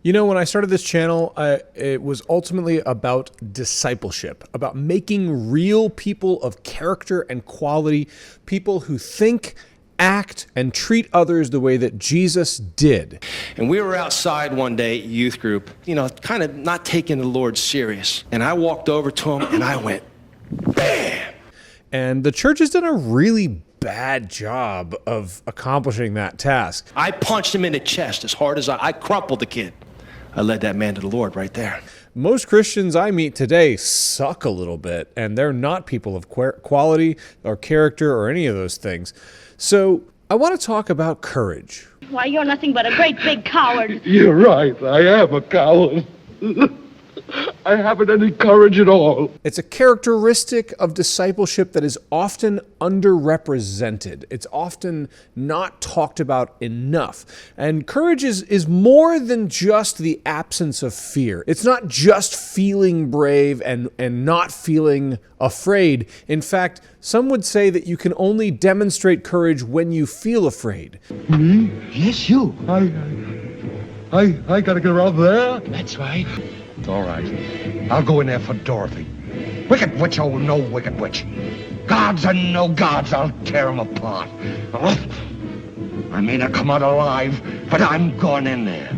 You know, when I started this channel, it was ultimately about discipleship, about making real people of character and quality, people who think, act, and treat others the way that Jesus did. And we were outside one day at youth group, kind of not taking the Lord serious. And I walked over to him and I went, bam! And the church has done a really bad job of accomplishing that task. I punched him in the chest as hard as I crumpled the kid. I led that man to the Lord right there. Most Christians I meet today suck a little bit, and they're not people of quality or character or any of those things. So I want to talk about courage. Why, you're nothing but a great big coward. You're right, I am a coward. I haven't any courage at all. It's a characteristic of discipleship that is often underrepresented. It's often not talked about enough. And courage is more than just the absence of fear. It's not just feeling brave and not feeling afraid. In fact, some would say that you can only demonstrate courage when you feel afraid. Me? Yes, you. I gotta get around there. That's right. All right. I'll go in there for Dorothy. Wicked witch, oh no wicked witch. Gods and no gods, I'll tear them apart. I may not come out alive, but I'm going in there.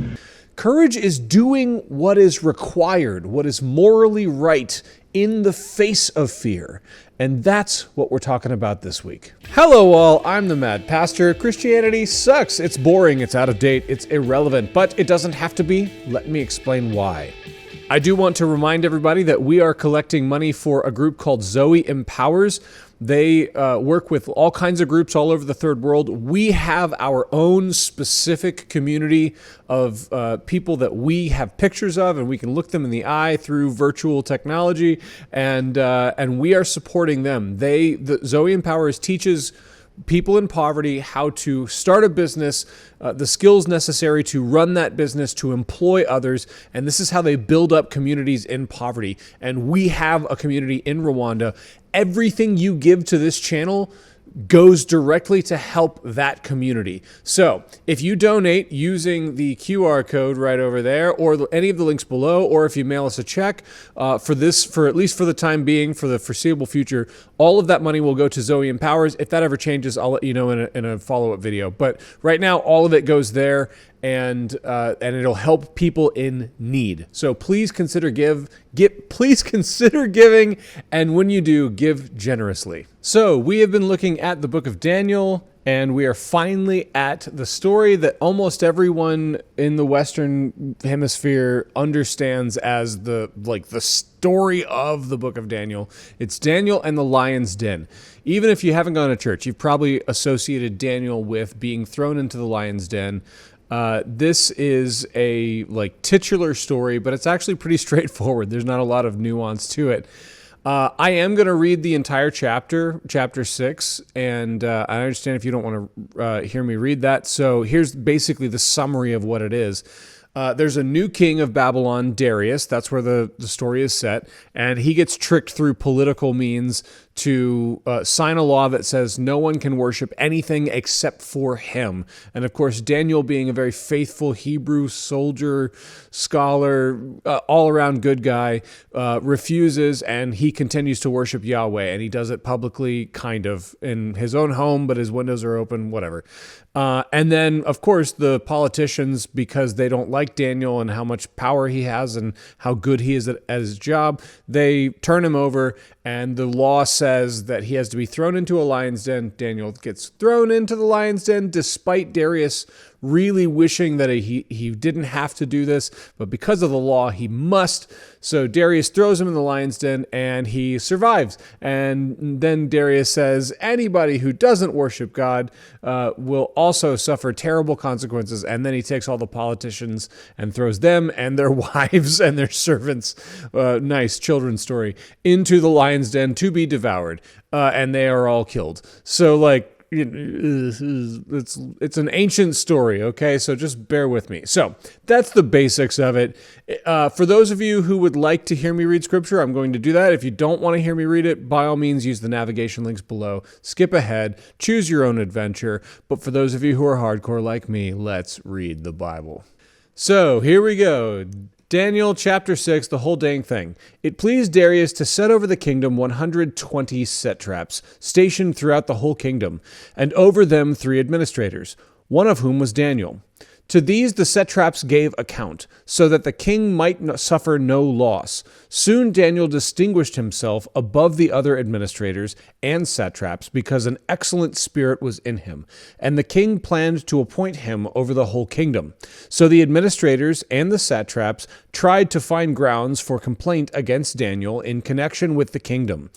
Courage is doing what is required, what is morally right in the face of fear. And that's what we're talking about this week. Hello all, I'm the Mad Pastor. Christianity sucks. It's boring, it's out of date, it's irrelevant, but it doesn't have to be. Let me explain why. I do want to remind everybody that we are collecting money for a group called Zoe Empowers. They work with all kinds of groups all over the third world. We have our own specific community of people that we have pictures of, and we can look them in the eye through virtual technology, and we are supporting them. The Zoe Empowers teaches people in poverty how to start a business, the skills necessary to run that business, to employ others, and this is how they build up communities in poverty. And we have a community in Rwanda. Everything you give to this channel goes directly to help that community. So if you donate using the QR code right over there, or any of the links below, or if you mail us a check for at least for the time being, for the foreseeable future, all of that money will go to Zoe Empowers. If that ever changes, I'll let you know in a follow-up video. But right now, all of it goes there, and it'll help people in need. So please consider giving, and when you do, give generously. So we have been looking at the book of Daniel, and we are finally at the story that almost everyone in the Western Hemisphere understands as the story of the book of Daniel. It's Daniel and the lion's den. Even if you haven't gone to church, you've probably associated Daniel with being thrown into the lion's den. This is a titular story, but it's actually pretty straightforward. There's not a lot of nuance to it. I am going to read the entire chapter 6, and I understand if you don't want to hear me read that. So here's basically the summary of what it is. There's a new king of Babylon, Darius. That's where the story is set. And he gets tricked through political means to sign a law that says no one can worship anything except for him. And of course, Daniel, being a very faithful Hebrew soldier, scholar, all-around good guy, refuses, and he continues to worship Yahweh. And he does it publicly, kind of, in his own home, but his windows are open, whatever. And then, of course, the politicians, because they don't like Daniel and how much power he has and how good he is at his job, they turn him over, and the law says that he has to be thrown into a lion's den. Daniel gets thrown into the lion's den, despite Darius really wishing that he didn't have to do this, but because of the law, he must. So Darius throws him in the lion's den, and he survives. And then Darius says, anybody who doesn't worship God will also suffer terrible consequences. And then he takes all the politicians and throws them and their wives and their servants, nice children's story, into the lion's den to be devoured. And they are all killed. So it's an ancient story, okay? So just bear with me. So that's the basics of it. For those of you who would like to hear me read scripture, I'm going to do that. If you don't want to hear me read it, by all means, use the navigation links below. Skip ahead, choose your own adventure. But for those of you who are hardcore like me, let's read the Bible. So here we go. Daniel chapter 6, the whole dang thing. It pleased Darius to set over the kingdom 120 satraps, stationed throughout the whole kingdom, and over them 3 administrators, one of whom was Daniel. To these the satraps gave account, so that the king might suffer no loss. Soon Daniel distinguished himself above the other administrators and satraps because an excellent spirit was in him, and the king planned to appoint him over the whole kingdom. So the administrators and the satraps tried to find grounds for complaint against Daniel in connection with the kingdom.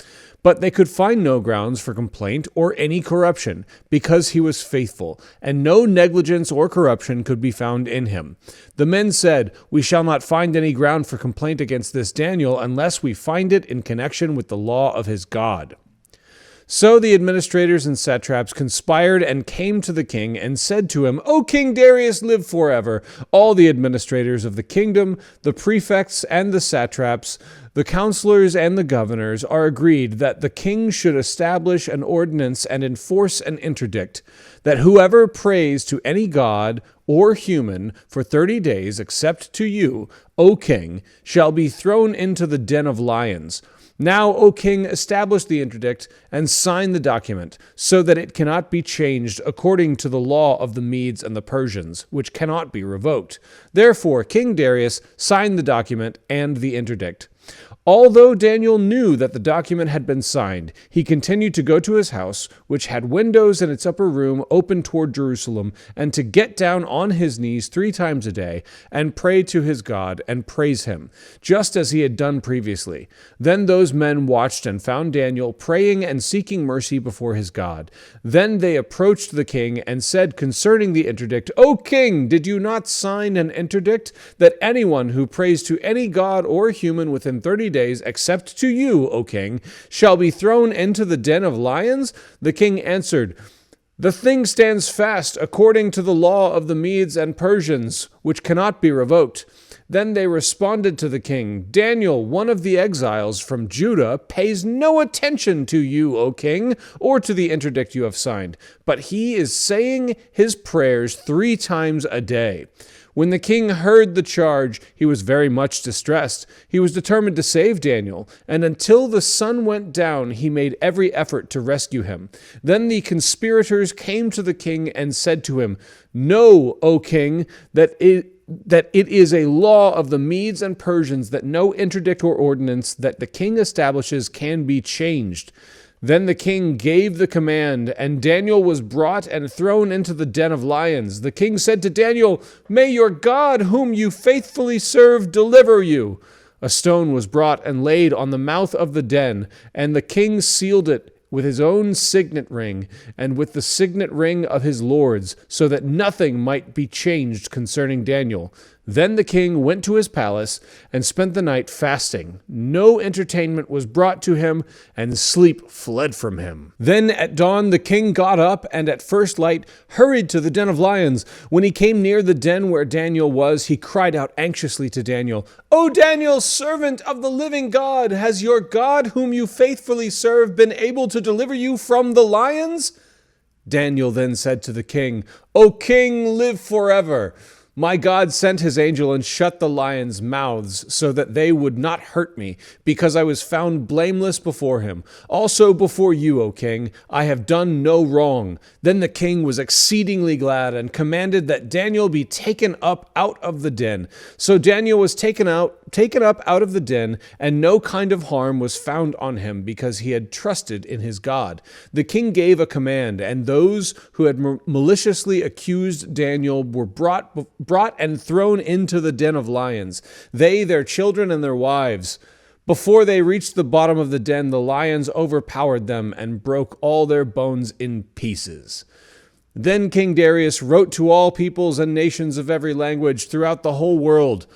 But they could find no grounds for complaint or any corruption, because he was faithful, and no negligence or corruption could be found in him. The men said, "We shall not find any ground for complaint against this Daniel unless we find it in connection with the law of his God." So the administrators and satraps conspired and came to the king and said to him, "O King Darius, live forever. All the administrators of the kingdom, the prefects and the satraps, the counselors and the governors are agreed that the king should establish an ordinance and enforce an interdict, that whoever prays to any god or human for 30 days, except to you, O king, shall be thrown into the den of lions. Now, O king, establish the interdict and sign the document, so that it cannot be changed according to the law of the Medes and the Persians, which cannot be revoked. Therefore, King Darius signed the document and the interdict. Although Daniel knew that the document had been signed, he continued to go to his house, which had windows in its upper room open toward Jerusalem, and to get down on his knees 3 times a day, and pray to his God, and praise him, just as he had done previously. Then those men watched and found Daniel praying and seeking mercy before his God. Then they approached the king and said concerning the interdict, "O king, did you not sign an interdict that anyone who prays to any god or human within 30 days, except to you, O king, shall be thrown into the den of lions?" The king answered, "The thing stands fast according to the law of the Medes and Persians, which cannot be revoked." Then they responded to the king, "Daniel, one of the exiles from Judah, pays no attention to you, O king, or to the interdict you have signed, but he is saying his prayers 3 times a day." When the king heard the charge, he was very much distressed. He was determined to save Daniel, and until the sun went down, he made every effort to rescue him. Then the conspirators came to the king and said to him, "Know, O king, that it is a law of the Medes and Persians that no interdict or ordinance that the king establishes can be changed." Then the king gave the command, and Daniel was brought and thrown into the den of lions. The king said to Daniel, "May your God, whom you faithfully serve, deliver you." A stone was brought and laid on the mouth of the den, and the king sealed it with his own signet ring and with the signet ring of his lords, so that nothing might be changed concerning Daniel. Then the king went to his palace and spent the night fasting. No entertainment was brought to him, and sleep fled from him. Then at dawn the king got up and at first light hurried to the den of lions. When he came near the den where Daniel was, he cried out anxiously to Daniel, "O Daniel, servant of the living God, has your God, whom you faithfully serve, been able to deliver you from the lions?" Daniel then said to the king, "O king, live forever. My God sent his angel and shut the lions' mouths so that they would not hurt me, because I was found blameless before him. Also before you, O king, I have done no wrong." Then the king was exceedingly glad and commanded that Daniel be taken up out of the den. So Daniel was taken up out of the den, and no kind of harm was found on him, because he had trusted in his God. The king gave a command, and those who had maliciously accused Daniel were brought and thrown into the den of lions, they, their children, and their wives. Before they reached the bottom of the den, the lions overpowered them and broke all their bones in pieces. Then King Darius wrote to all peoples and nations of every language throughout the whole world,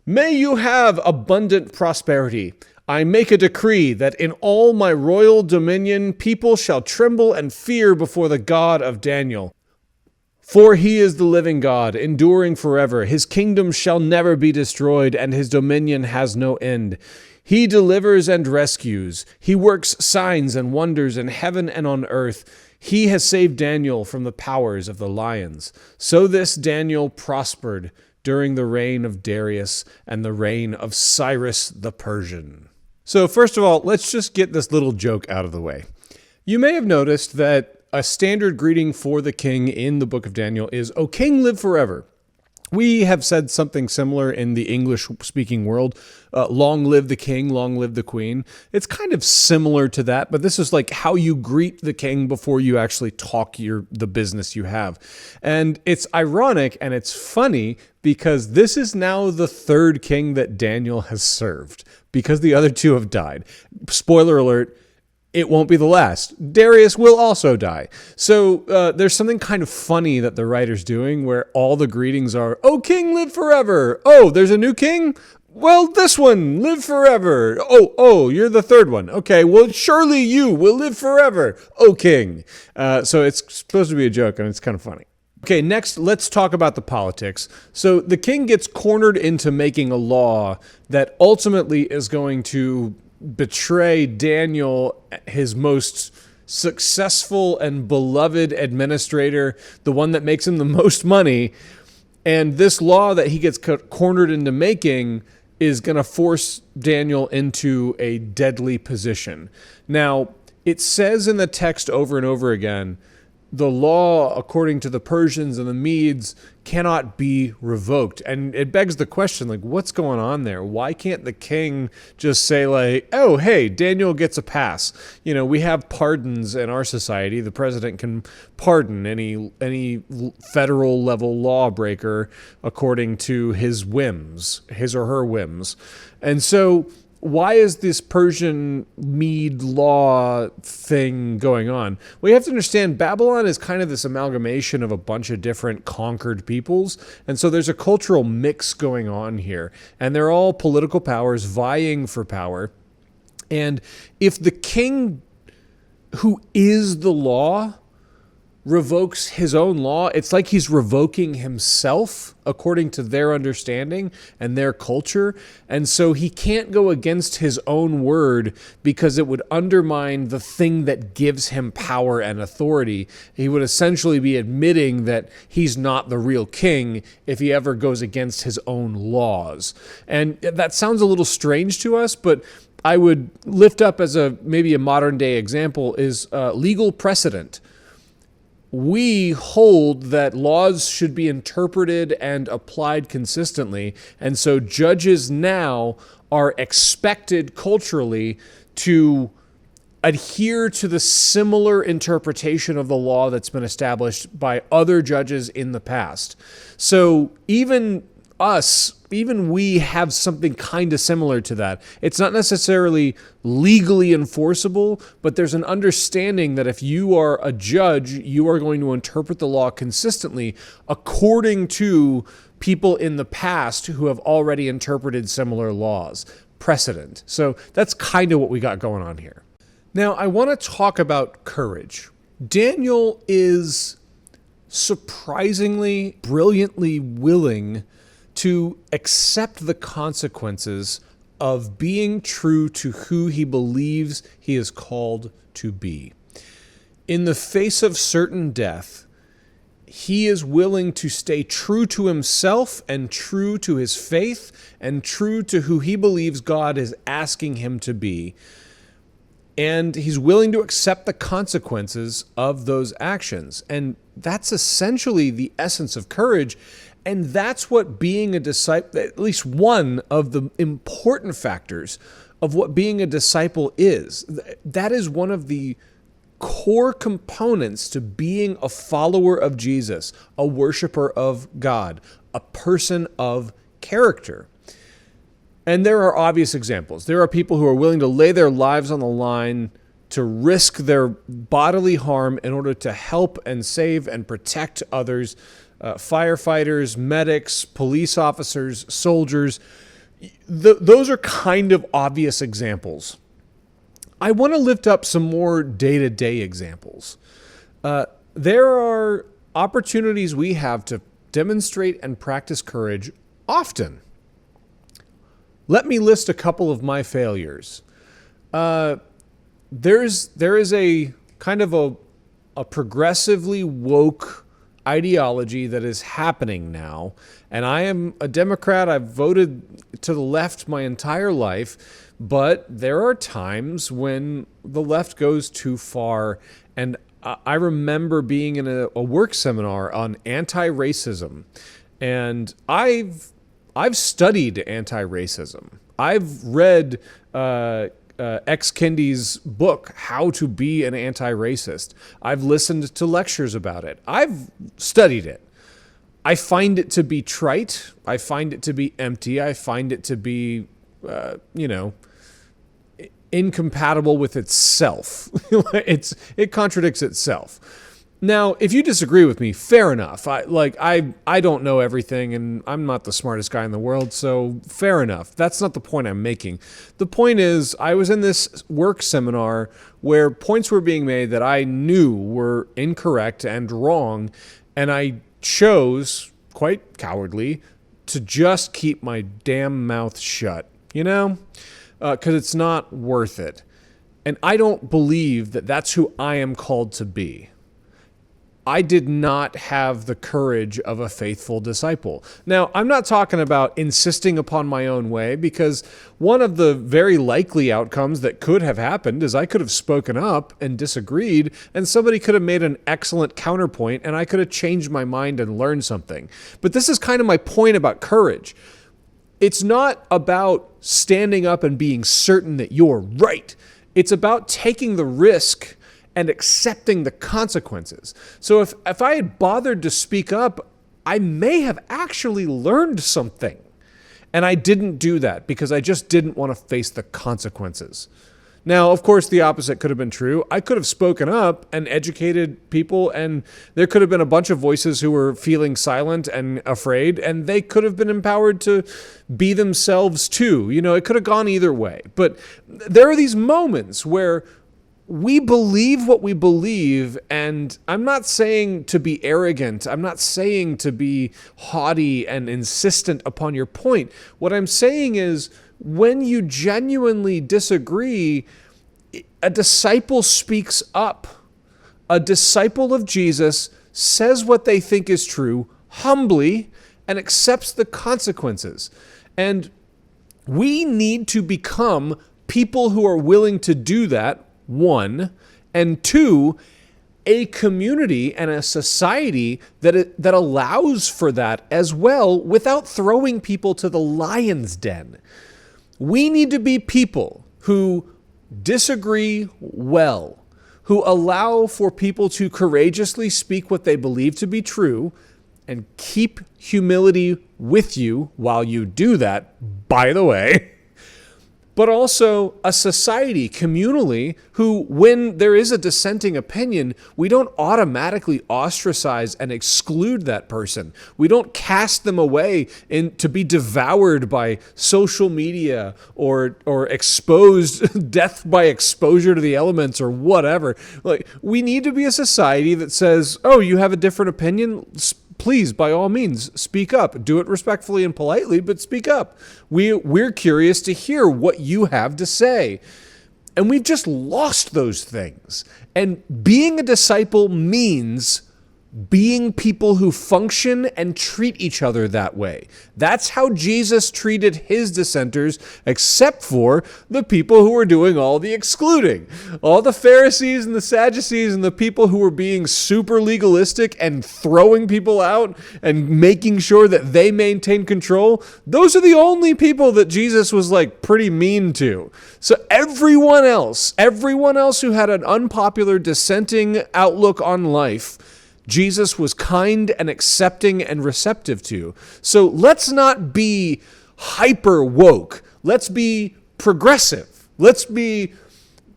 "May you have abundant prosperity. I make a decree that in all my royal dominion people shall tremble and fear before the God of Daniel. For he is the living God, enduring forever. His kingdom shall never be destroyed, and his dominion has no end. He delivers and rescues. He works signs and wonders in heaven and on earth. He has saved Daniel from the powers of the lions." So this Daniel prospered during the reign of Darius and the reign of Cyrus the Persian. So first of all, let's just get this little joke out of the way. You may have noticed that a standard greeting for the king in the book of Daniel is, "O king, live forever." We have said something similar in the English-speaking world. Long live the king, long live the queen. It's kind of similar to that, but this is like how you greet the king before you actually talk the business you have. And it's ironic and it's funny because this is now the third king that Daniel has served because the other two have died. Spoiler alert. It won't be the last. Darius will also die. So there's something kind of funny that the writer's doing where all the greetings are, "Oh, king, live forever. Oh, there's a new king? Well, this one, live forever. Oh, you're the third one. Okay, well, surely you will live forever. Oh, king." So it's supposed to be a joke, and it's kind of funny. Okay, next, let's talk about the politics. So the king gets cornered into making a law that ultimately is going to betray Daniel, his most successful and beloved administrator, the one that makes him the most money. And this law that he gets cornered into making is going to force Daniel into a deadly position. Now, it says in the text over and over again, the law, according to the Persians and the Medes, cannot be revoked. And it begs the question, like, what's going on there? Why can't the king just say, like, "Oh, hey, Daniel gets a pass"? You know, we have pardons in our society. The president can pardon any federal level lawbreaker according to his whims, his or her whims. And so why is this Persian Mede law thing going on? Well, you have to understand Babylon is kind of this amalgamation of a bunch of different conquered peoples. And so there's a cultural mix going on here. And they're all political powers vying for power. And if the king, who is the law, revokes his own law, it's like he's revoking himself according to their understanding and their culture. And so he can't go against his own word because it would undermine the thing that gives him power and authority. He would essentially be admitting that he's not the real king if he ever goes against his own laws. And that sounds a little strange to us, but I would lift up as maybe a modern day example is legal precedent. We hold that laws should be interpreted and applied consistently, and so judges now are expected culturally to adhere to the similar interpretation of the law that's been established by other judges in the past. So even we have something kind of similar to that. It's not necessarily legally enforceable, but there's an understanding that if you are a judge, you are going to interpret the law consistently according to people in the past who have already interpreted similar laws. Precedent. So that's kind of what we got going on here. Now, I want to talk about courage. Daniel is surprisingly, brilliantly willing to accept the consequences of being true to who he believes he is called to be. In the face of certain death, he is willing to stay true to himself and true to his faith and true to who he believes God is asking him to be. And he's willing to accept the consequences of those actions. And that's essentially the essence of courage. And that's what being a disciple, at least one of the important factors of what being a disciple is. That is one of the core components to being a follower of Jesus, a worshiper of God, a person of character. And there are obvious examples. There are people who are willing to lay their lives on the line to risk their bodily harm in order to help and save and protect others. Firefighters, medics, police officers, soldiers. Those are kind of obvious examples. I want to lift up some more day-to-day examples. There are opportunities we have to demonstrate and practice courage often. Let me list a couple of my failures. There is a kind of a progressively woke ideology that is happening now. And I am a Democrat. I've voted to the left my entire life, but there are times when the left goes too far. And I remember being in a work seminar on anti-racism, and I've studied anti-racism. I've read X. Kendi's book, How to Be an Anti-Racist. I've listened to lectures about it. I've studied it. I find it to be trite. I find it to be empty. I find it to be, incompatible with itself. It contradicts itself. Now, if you disagree with me, fair enough. I don't know everything, and I'm not the smartest guy in the world, so fair enough. That's not the point I'm making. The point is, I was in this work seminar where points were being made that I knew were incorrect and wrong, and I chose, quite cowardly, to just keep my damn mouth shut, because it's not worth it. And I don't believe that that's who I am called to be. I did not have the courage of a faithful disciple. Now, I'm not talking about insisting upon my own way, because one of the very likely outcomes that could have happened is I could have spoken up and disagreed, and somebody could have made an excellent counterpoint, and I could have changed my mind and learned something. But this is kind of my point about courage. It's not about standing up and being certain that you're right. It's about taking the risk and accepting the consequences. So if I had bothered to speak up, I may have actually learned something. And I didn't do that because I just didn't want to face the consequences. Now, of course, the opposite could have been true. I could have spoken up and educated people, and there could have been a bunch of voices who were feeling silent and afraid, and they could have been empowered to be themselves too. It could have gone either way. But there are these moments where we believe what we believe, and I'm not saying to be arrogant. I'm not saying to be haughty and insistent upon your point. What I'm saying is, when you genuinely disagree, a disciple speaks up. A disciple of Jesus says what they think is true humbly and accepts the consequences. And we need to become people who are willing to do that, one, and two, a community and a society that allows for that as well without throwing people to the lion's den. We need to be people who disagree well, who allow for people to courageously speak what they believe to be true, and keep humility with you while you do that, by the way. But also a society, communally, who, when there is a dissenting opinion, we don't automatically ostracize and exclude that person. We don't cast them away to be devoured by social media or exposed, death by exposure to the elements or whatever. We need to be a society that says, oh, you have a different opinion? Please, by all means, speak up. Do it respectfully and politely, but speak up. We're curious to hear what you have to say. And we've just lost those things. And being a disciple means being people who function and treat each other that way. That's how Jesus treated his dissenters, except for the people who were doing all the excluding. All the Pharisees and the Sadducees and the people who were being super legalistic and throwing people out and making sure that they maintain control, those are the only people that Jesus was pretty mean to. So everyone else who had an unpopular dissenting outlook on life, Jesus was kind and accepting and receptive to. So let's not be hyper woke. Let's be progressive. Let's be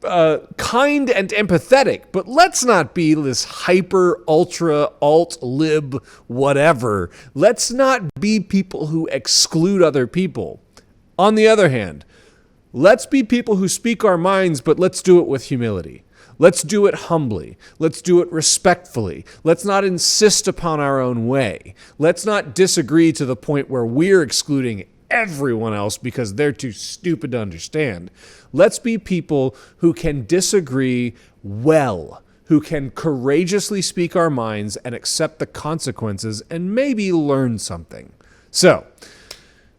kind and empathetic, but let's not be this hyper, ultra, alt, lib, whatever. Let's not be people who exclude other people. On the other hand, let's be people who speak our minds, but let's do it with humility. Let's do it humbly. Let's do it respectfully. Let's not insist upon our own way. Let's not disagree to the point where we're excluding everyone else because they're too stupid to understand. Let's be people who can disagree well, who can courageously speak our minds and accept the consequences and maybe learn something. So,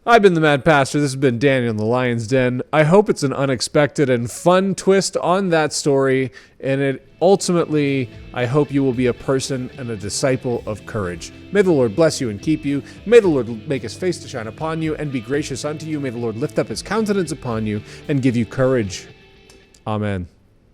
I've been the Mad Pastor. This has been Daniel in the Lion's Den. I hope it's an unexpected and fun twist on that story, and it ultimately, I hope you will be a person and a disciple of courage. May the Lord bless you and keep you. May the Lord make his face to shine upon you and be gracious unto you. May the Lord lift up his countenance upon you and give you courage. Amen.